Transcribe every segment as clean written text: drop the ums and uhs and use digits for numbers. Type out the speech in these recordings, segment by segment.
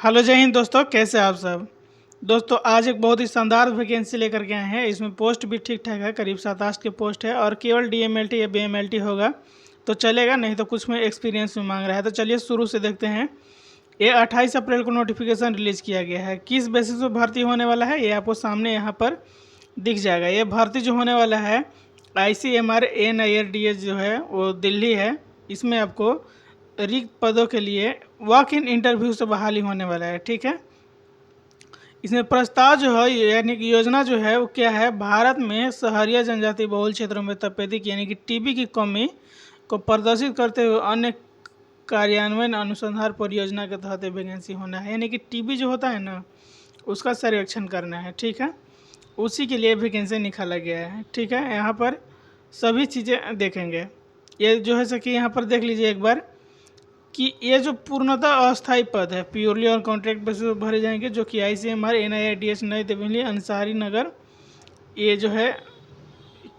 Hello जय हिंद दोस्तों, कैसे आप सब। दोस्तों आज एक बहुत ही शानदार वैकेंसी लेकर के आए हैं। इसमें पोस्ट भी ठीक ठाक है, करीब 7-8 के पोस्ट है और केवल डीएमएलटी या बीएमएलटी होगा तो चलेगा, नहीं तो कुछ में एक्सपीरियंस भी मांग रहा है। तो चलिए शुरू से देखते हैं। ये 28 अप्रैल को नोटिफिकेशन रिलीज़ किया गया है। किस बेसिस पर भर्ती होने वाला है ये आपको सामने यहाँ पर दिख जाएगा। ये भर्ती जो होने वाला है ICMR NIRDS जो है वो दिल्ली है। इसमें आपको रिक्त पदों के लिए वॉक इन इंटरव्यू से बहाली होने वाला है। ठीक है, इसमें प्रस्ताव जो है यानी कि योजना जो है वो क्या है, भारत में शहरी जनजाति बहुल क्षेत्रों में तपेदिक यानी कि टीबी की कमी को प्रदर्शित करते हुए अन्य कार्यान्वयन अनुसंधान परियोजना के तहत वैकेंसी होना है। यानी कि टीबी जो होता है ना, उसका सर्वेक्षण करना है। ठीक है, उसी के लिए वैकेंसी निकाला गया है। ठीक है, यहाँ पर सभी चीज़ें देखेंगे। ये जो है कि यहाँ पर देख लीजिए एक बार कि ये जो पूर्णतः अस्थायी पद है, प्योरली और कॉन्ट्रैक्ट बेसिस पर भरे जाएंगे, जो कि ICMR NIRDS नई दिल्ली अंसारी नगर, ये जो है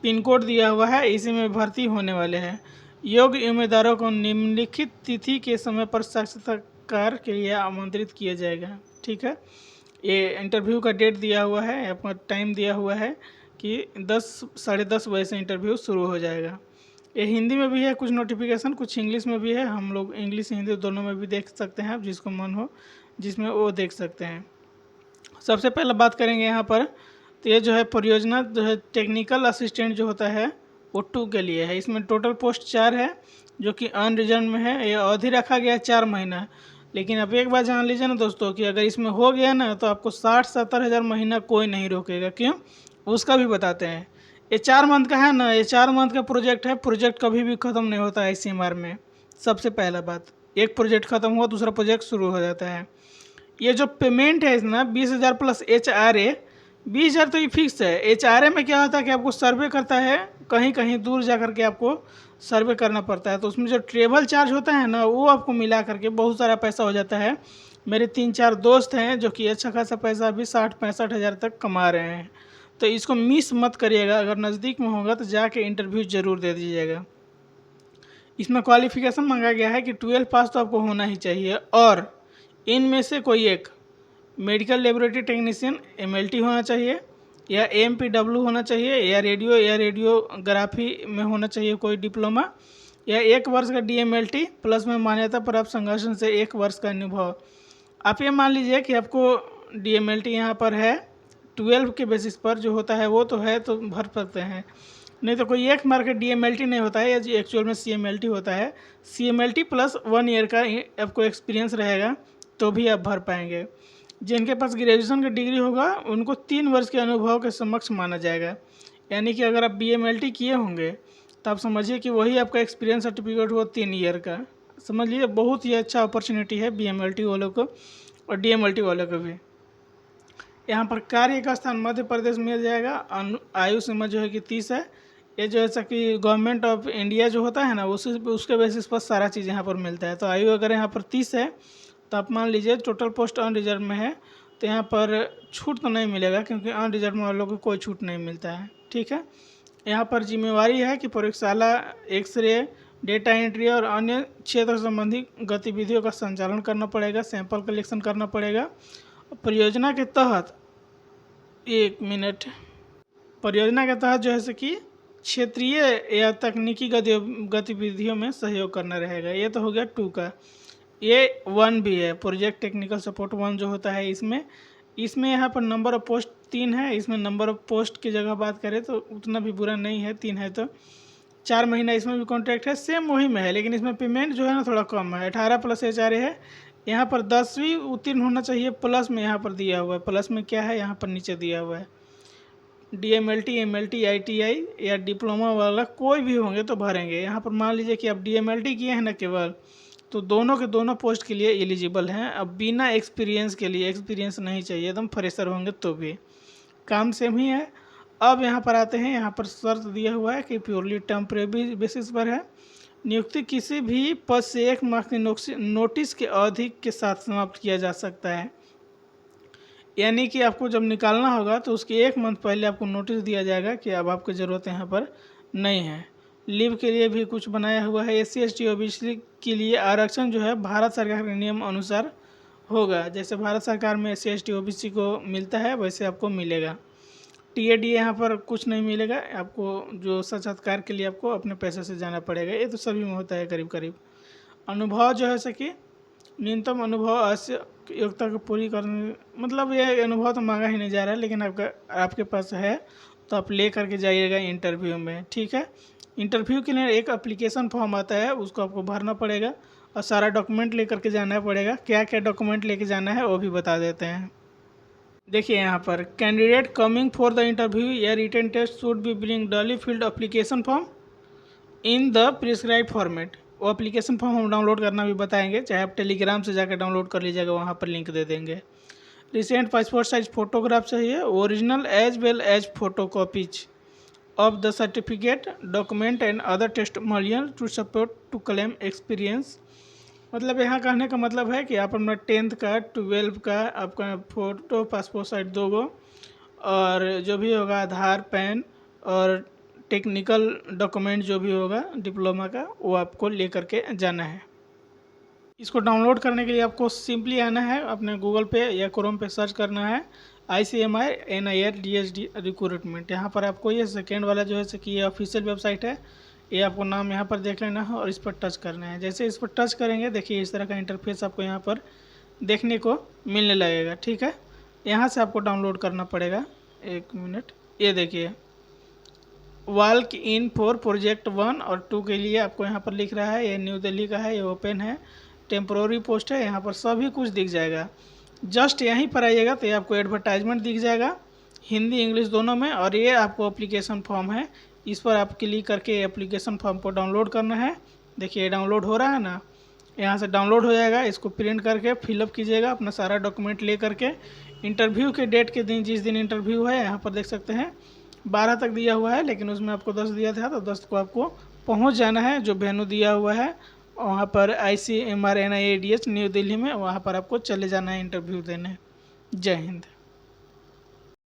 पिन कोड दिया हुआ है, इसी में भर्ती होने वाले हैं। योग्य उम्मीदवारों को निम्नलिखित तिथि के समय पर साक्षात्कार के लिए आमंत्रित किया जाएगा। ठीक है, ये इंटरव्यू का डेट दिया हुआ है, अपना टाइम दिया हुआ है कि 10-10:30 बजे से इंटरव्यू शुरू हो जाएगा। ये हिंदी में भी है कुछ नोटिफिकेशन, कुछ इंग्लिश में भी है। हम लोग इंग्लिश हिंदी दोनों में भी देख सकते हैं, आप जिसको मन हो जिसमें वो देख सकते हैं। सबसे पहले बात करेंगे यहाँ पर, तो ये जो है परियोजना जो है टेक्निकल असिस्टेंट जो होता है वो 2 के लिए है। इसमें टोटल पोस्ट 4 है जो कि अनरिजर्व में है। ये अवधि रखा गया है 4 महीना। लेकिन अब एक बात जान लीजिए ना दोस्तों कि अगर इसमें हो गया ना तो आपको 60-70 हज़ार महीना कोई नहीं रोकेगा। क्यों, उसका भी बताते हैं। ये 4 मंथ का है ना, ये 4 मंथ का प्रोजेक्ट है। प्रोजेक्ट कभी भी ख़त्म नहीं होता है ICMR में। सबसे पहला बात, एक प्रोजेक्ट ख़त्म हुआ दूसरा प्रोजेक्ट शुरू हो जाता है। ये जो पेमेंट है इसमें 20,000 प्लस HRA, 20,000 तो ये फिक्स है। HRA में क्या होता है कि आपको सर्वे करता है, कहीं कहीं दूर जा कर के आपको सर्वे करना पड़ता है, तो उसमें जो ट्रेवल चार्ज होता है ना, वो आपको मिला करके बहुत सारा पैसा हो जाता है। मेरे 3-4 दोस्त हैं जो कि अच्छा खासा पैसा अभी 60-65 हज़ार तक कमा रहे हैं। तो इसको मिस मत करिएगा। अगर नज़दीक में होगा तो जाके इंटरव्यू ज़रूर दे दीजिएगा। इसमें क्वालिफिकेशन मांगा गया है कि 12 पास तो आपको होना ही चाहिए, और इनमें से कोई एक मेडिकल लेबोरेटरी टेक्नीशियन MLT होना चाहिए, या AMPW होना चाहिए, या रेडियोग्राफी में होना चाहिए कोई डिप्लोमा, या 1 वर्ष का DMLT प्लस में मान्यता प्राप्त संगठन से 1 वर्ष का अनुभव। आप ये मान लीजिए कि आपको DMLT यहाँ पर है 12 के बेसिस पर जो होता है वो तो है, तो भर सकते हैं। नहीं तो कोई एक मार्क DMLT नहीं होता है, या एक्चुअल में CMLT होता है। CMLT प्लस 1 ईयर का आपको एक्सपीरियंस रहेगा तो भी आप भर पाएंगे। जिनके पास ग्रेजुएशन का डिग्री होगा उनको 3 वर्ष के अनुभव के समक्ष माना जाएगा। यानी कि अगर आप BMLT किए होंगे तो आप समझिए कि वही आपका एक्सपीरियंस सर्टिफिकेट हुआ 3 ईयर का। समझ लीजिए बहुत ही अच्छा अपॉर्चुनिटी है BMLT वालों को और DMLT वालों को भी। यहाँ पर कार्य का स्थान मध्य प्रदेश मिल जाएगा। आयु सीमा जो है कि 30 है। ये जो ऐसा कि गवर्नमेंट ऑफ इंडिया जो होता है ना, उसके बेसिस पर सारा चीज़ यहाँ पर मिलता है। तो आयु अगर यहाँ पर 30 है तो आप मान लीजिए टोटल पोस्ट अनरिजर्व में है, तो यहाँ पर छूट तो नहीं मिलेगा क्योंकि अनरिजर्व वालों को कोई छूट नहीं मिलता है। ठीक है, यहाँ पर जिम्मेवारी है कि प्रयोगशाला, एक्सरे, डेटा एंट्री और अन्य क्षेत्र संबंधी गतिविधियों का संचालन करना पड़ेगा, सैंपल कलेक्शन करना पड़ेगा। परियोजना के तहत 1 मिनट, परियोजना के तहत जो है कि क्षेत्रीय या तकनीकी गतिविधियों में सहयोग करना रहेगा। ये तो हो गया 2 का। ये 1 भी है, प्रोजेक्ट टेक्निकल सपोर्ट 1 जो होता है। इसमें यहाँ पर नंबर ऑफ पोस्ट 3 है। इसमें नंबर ऑफ पोस्ट की जगह बात करें तो उतना भी बुरा नहीं है, 3 है तो 4 महीना इसमें भी कॉन्ट्रैक्ट है, सेम वही में है। लेकिन इसमें पेमेंट जो है ना थोड़ा कम है, 18 प्लस HRA है। यहाँ पर 10वीं उत्तीर्ण होना चाहिए, प्लस में यहाँ पर दिया हुआ है। प्लस में क्या है, यहाँ पर नीचे दिया हुआ है DMLT, MLT, ITI या डिप्लोमा वाला कोई भी होंगे तो भरेंगे। यहाँ पर मान लीजिए कि आप DMLT किए हैं ना केवल, तो दोनों के दोनों पोस्ट के लिए एलिजिबल हैं। अब बिना एक्सपीरियंस के लिए, एक्सपीरियंस नहीं चाहिए, एकदम फ्रेशर होंगे तो भी काम सेम ही है। अब यहाँ पर आते हैं, यहाँ पर शर्त दिया हुआ है कि प्योरली टेम्परेरी बेसिस पर है। नियुक्ति किसी भी पद से 1 माह की नोटिस के अवधि के साथ समाप्त किया जा सकता है। यानी कि आपको जब निकालना होगा तो उसके 1 मंथ पहले आपको नोटिस दिया जाएगा कि अब आपकी ज़रूरत यहाँ पर नहीं है। लीव के लिए भी कुछ बनाया हुआ है। SC ST OBC के लिए आरक्षण जो है भारत सरकार के नियम अनुसार होगा। जैसे भारत सरकार में SC/ST OBC को मिलता है वैसे आपको मिलेगा। TAD यहाँ पर कुछ नहीं मिलेगा आपको, जो साक्षात्कार के लिए आपको अपने पैसे से जाना पड़ेगा। ये तो सभी में होता है करीब करीब। अनुभव जो है सकी न्यूनतम अनुभव आवश्यक योग्यता को पूरी करने, मतलब ये अनुभव तो मांगा ही नहीं जा रहा है, लेकिन आपके पास है तो आप ले करके जाइएगा इंटरव्यू में, ठीक है। इंटरव्यू के लिए एक एप्लीकेशन फॉर्म आता है, उसको आपको भरना पड़ेगा और सारा डॉक्यूमेंट ले करके जाना पड़ेगा। क्या क्या डॉक्यूमेंट लेके जाना है वो भी बता देते हैं। देखिए यहाँ पर candidate coming for the interview या written test should be bring duly filled application form in the prescribe format. वो एप्लीकेशन फॉर्म हम डाउनलोड करना भी बताएंगे, चाहे आप टेलीग्राम से जाकर डाउनलोड कर लीजिएगा, वहाँ पर लिंक दे देंगे। रिसेंट पासपोर्ट साइज फोटोग्राफ चाहिए, original as well as photo copies of the certificate document and other testimonial to support to claim experience. मतलब यहाँ कहने का मतलब है कि आप अपना 10th का 12 का आपका फ़ोटो पासपोर्ट साइज 2 गो और जो भी होगा आधार पैन और टेक्निकल डॉक्यूमेंट जो भी होगा डिप्लोमा का वो आपको ले करके जाना है। इसको डाउनलोड करने के लिए आपको सिंपली आना है अपने गूगल पे या क्रोम पे सर्च करना है ICMR NIR DSD रिक्रूटमेंट। यहाँ पर आपको ये सेकेंड वाला जो है कि ये ऑफिशियल वेबसाइट है, ये आपको नाम यहाँ पर देख लेना है और इस पर टच करना है। जैसे इस पर टच करेंगे देखिए इस तरह का इंटरफेस आपको यहाँ पर देखने को मिलने लगेगा, ठीक है। यहाँ से आपको डाउनलोड करना पड़ेगा। एक मिनट, ये देखिए वॉक इन फॉर प्रोजेक्ट 1 और 2 के लिए आपको यहाँ पर लिख रहा है, ये न्यू दिल्ली का है, ये ओपन है, टेम्प्रोरी पोस्ट है, यहाँ पर सभी कुछ दिख जाएगा। जस्ट यहीं पर आइएगा तो ये आपको एडवर्टाइजमेंट दिख जाएगा हिंदी इंग्लिश दोनों में, और ये आपको एप्लीकेशन फॉर्म है, इस पर आप क्लिक करके एप्लीकेशन फॉर्म को डाउनलोड करना है। देखिए डाउनलोड हो रहा है ना, यहाँ से डाउनलोड हो जाएगा। इसको प्रिंट करके फिलअप कीजिएगा अपना सारा डॉक्यूमेंट ले करके। इंटरव्यू के डेट के दिन, जिस दिन इंटरव्यू है, यहाँ पर देख सकते हैं 12 तक दिया हुआ है, लेकिन उसमें आपको 10 दिया था, तो 10 को आपको पहुँच जाना है जो वेन्यू दिया हुआ है वहाँ पर ICMR NIADS न्यू दिल्ली में, वहाँ पर आपको चले जाना है इंटरव्यू देने। जय हिंद।